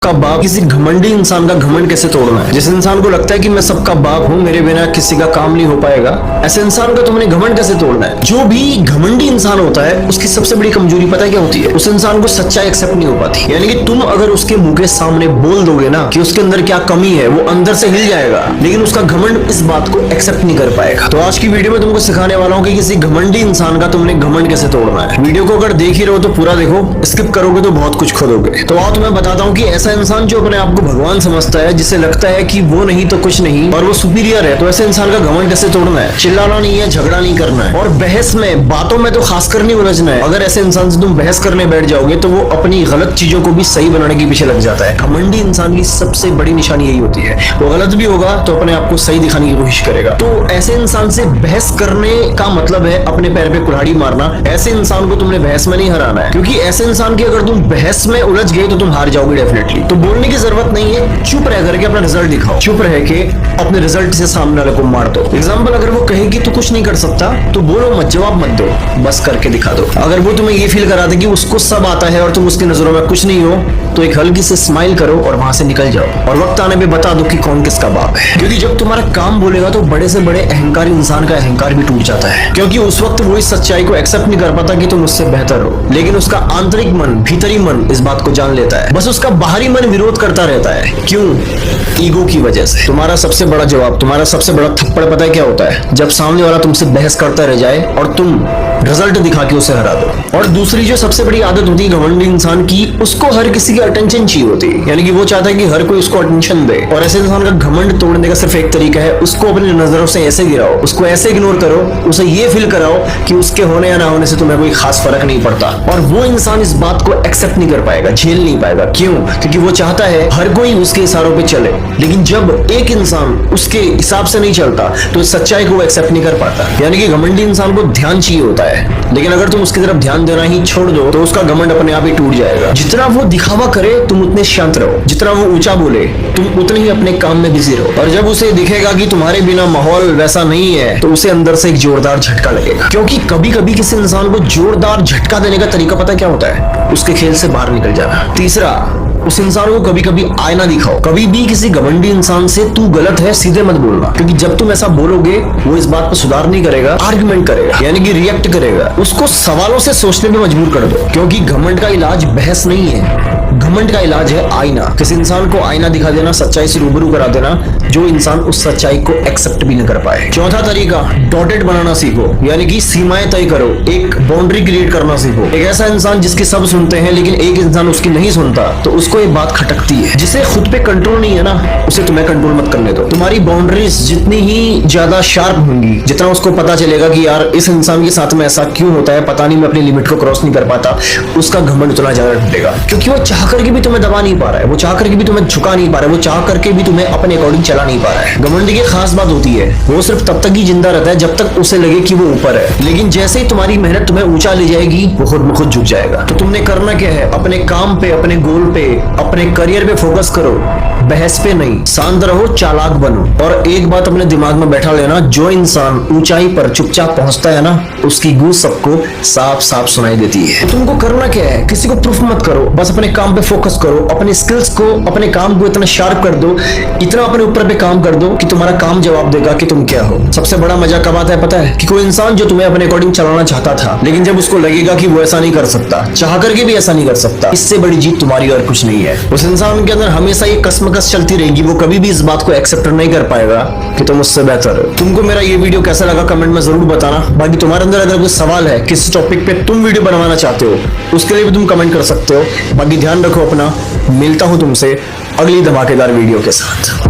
का बाप किसी घमंडी इंसान का घमंड कैसे तोड़ना है। जिस इंसान को लगता है कि मैं सबका बाप हूँ, मेरे बिना किसी का काम नहीं हो पाएगा, ऐसे इंसान का तुमने घमंड कैसे तोड़ना है। जो भी घमंडी इंसान होता है उसकी सबसे बड़ी कमजोरी पता है क्या होती है? उस इंसान को सच्चाई एक्सेप्ट नहीं हो पाती। यानी कि तुम अगर उसके मुंह के सामने बोल दोगे ना कि उसके अंदर क्या कमी है, वो अंदर से हिल जाएगा, लेकिन उसका घमंड इस बात को एक्सेप्ट नहीं कर पाएगा। तो आज की वीडियो में तुमको सिखाने वाला हूँ कि किसी घमंडी इंसान का तुमने घमंड कैसे तोड़ना है। वीडियो को अगर देख ही रहो तो पूरा देखो, स्किप करोगे तो बहुत कुछ खोदोगे। तो आओ तुम्हें बताता हूँ कि ऐसा इंसान जो अपने को भगवान समझता है, जिसे लगता है कि वो नहीं तो कुछ नहीं और वो सुपीरियर है, तो ऐसे इंसान का घमंड कैसे तोड़ना है। चिल्लाना नहीं है, झगड़ा नहीं करना है और बहस में, बातों में तो खासकर नहीं उलझना है। अगर ऐसे इंसान से तुम बहस करने बैठ जाओगे तो वो अपनी गलत चीजों को भी सही बनाने के पीछे लग जाता है। घमंडी इंसान की सबसे बड़ी निशानी यही होती है, वो गलत भी होगा तो अपने आप को सही दिखाने की कोशिश करेगा। तो ऐसे इंसान से बहस करने का मतलब है अपने पैर पे कुल्हाड़ी मारना। ऐसे इंसान को तुमने बहस में नहीं हराना है, क्योंकि ऐसे इंसान की अगर तुम बहस में उलझ गए तो तुम हार जाओगे डेफिनेटली। तो बोलने की जरूरत नहीं है, चुप रह करके अपना रिजल्ट दिखाओ, चुप रह के अपने रिजल्ट से सामने वाले को मार दो। एग्जांपल, अगर वो कहे कि तू कुछ नहीं कर सकता तो बोलो मत, जवाब मत दो, बस करके दिखा दो। अगर वो तुम्हें ये फील करा दे कि उसको सब आता है और तुम उसकी नजरों में कुछ नहीं हो, तो एक हल्की से स्माइल करो और वहां से निकल जाओ और वक्त आने पे बता दो कि कौन किसका बाप है। क्योंकि जब तुम्हारा काम बोलेगा तो बड़े से बड़े अहंकारी इंसान का अहंकार भी टूट जाता है, क्योंकि उस वक्त वो इस सच्चाई को एक्सेप्ट नहीं कर पाता कि तुम उससे बेहतर हो, लेकिन उसका आंतरिक मन, भीतरी मन इस बात को जान लेता है। बस उसका बाहरी मन विरोध करता रहता है। क्यों? ईगो की वजह से। तुम्हारा सबसे बड़ा जवाब, तुम्हारा सबसे बड़ा थप्पड़ पता है क्या होता है? जब सामने वाला तुमसे बहस करता रह जाए और तुम रिजल्ट दिखा के उसे हरा दो। और दूसरी जो सबसे बड़ी आदत होती है घमंडी इंसान की, उसको हर किसी की अटेंशन चाहिए होती है। यानी कि वो चाहता है कि हर कोई उसको अटेंशन दे। और ऐसे इंसान का घमंड तोड़ने का सिर्फ एक तरीका है, उसको अपनी नजरों से ऐसे गिराओ, उसको ऐसे इग्नोर करो, उसे ये फील कराओ कि उसके होने या ना होने से तुम्हें कोई खास फर्क नहीं पड़ता। और वो इंसान इस बात को एक्सेप्ट नहीं कर पाएगा, झेल नहीं पाएगा। क्यों? क्योंकि वो चाहता है हर कोई उसके इशारों पे चले, लेकिन जब एक इंसान उसके हिसाब से नहीं चलता तो सच्चाई को वो एक्सेप्ट नहीं कर पाता। यानी कि घमंडी इंसान को ध्यान चाहिए होता है, लेकिन अगर तुम उसकी तरफ ध्यान देना ही छोड़ दो तो उसका घमंड अपने आप ही टूट जाएगा। जितना वो दिखावा करे तुम उतने शांत रहो, जितना वो ऊंचा बोले तुम उतने ही अपने काम में बिजी रहो। और जब उसे दिखेगा कि तुम्हारे बिना माहौल वैसा नहीं है तो उसे अंदर से एक जोरदार झटका लगेगा। क्योंकि कभी कभी किसी इंसान को जोरदार झटका देने का तरीका पता क्या होता है? उसके खेल से बाहर निकल जाना। तीसरा, उस इंसान को कभी कभी आईना दिखाओ। कभी भी किसी घमंडी इंसान से तू गलत है सीधे मत बोलना, क्योंकि जब तुम ऐसा बोलोगे वो इस बात पर सुधार नहीं करेगा, आर्गुमेंट करेगा, यानी कि रिएक्ट करेगा। उसको सवालों से सोचने पे मजबूर कर दो, क्योंकि घमंड का इलाज बहस नहीं है, घमंड का इलाज है आईना। किसी इंसान को आईना दिखा देना, सच्चाई से रूबरू करा देना, जो इंसान उस सच्चाई को एक्सेप्ट भी न कर पाए। चौथा तरीका, डॉटेड बनाना सीखो, यानी कि सीमाएं तय करो, एक बाउंड्री क्रिएट करना सीखो। एक ऐसा इंसान जिसकी सब सुनते हैं लेकिन एक इंसान उसकी नहीं सुनता, तो उसको एक बात खटकती है। जिसे खुद पे कंट्रोल नहीं है ना, उसे तुम्हें कंट्रोल मत करने दो। तुम्हारी बाउंड्रीज जितनी ही ज्यादा शार्प होंगी, जितना उसको पता चलेगा कि यार इस इंसान के साथ में ऐसा क्यों होता है, पता नहीं मैं अपनी लिमिट को क्रॉस नहीं कर पाता, उसका घमंड उतना ज्यादा टूटेगा। क्योंकि वो चाह करके भी तुम्हें दबा नहीं पा रहा है, वो चाह करके भी तुम्हें झुका नहीं पा रहा है, वो चाह करके भी तुम्हें अपने अकॉर्डिंग चला नहीं पा रहा है। घमंड की खास बात होती है, वो सिर्फ तब तक ही जिंदा रहता है जब तक उसे लगे कि वो ऊपर है, लेकिन जैसे ही तुम्हारी मेहनत तुम्हें ऊंचा ले जाएगी वो खुद में खुद झुक जाएगा। तो तुमने करना क्या है? अपने काम पे, अपने गोल पे, अपने करियर पे फोकस करो, बहस पे नहीं। शांत रहो, चालाक बनो। और एक बात अपने दिमाग में बैठा लेना, जो इंसान ऊंचाई पर चुपचाप पहुंचता है ना, उसकी गूंज सबको साफ साफ सुनाई देती है। तो तुमको करना क्या है? किसी को प्रूफ मत करो, बस अपने काम पे फोकस करो, अपने स्किल्स को, अपने काम को इतना शार्प कर दो, इतना अपने ऊपर पे काम कर दो कि तुम्हारा काम जवाब देगा कि तुम क्या हो। सबसे बड़ा मजा कब आता है पता है? कि कोई इंसान जो तुम्हें अपने अकॉर्डिंग चलाना चाहता था, लेकिन जब उसको लगेगा कि वो ऐसा नहीं कर सकता, चाह करके भी ऐसा नहीं कर सकता, इससे बड़ी जीत तुम्हारी और कुछ नहीं है। उस इंसान के अंदर हमेशा ये कसमकस चलती रहेगी, वो कभी भी इस बात को एक्सेप्ट नहीं कर पाएगा कि तुम उससे बेहतर हो। तुमको मेरा ये वीडियो कैसा लगा कमेंट में जरूर बताना। बाकी तुम्हारे अंदर अगर कोई सवाल है, किस टॉपिक पे तुम वीडियो बनवाना चाहते हो, उसके लिए भी तुम कमेंट कर सकते हो। बाकी ध्यान रखो अपना, मिलता हूं तुमसे अगली धमाकेदार वीडियो के साथ।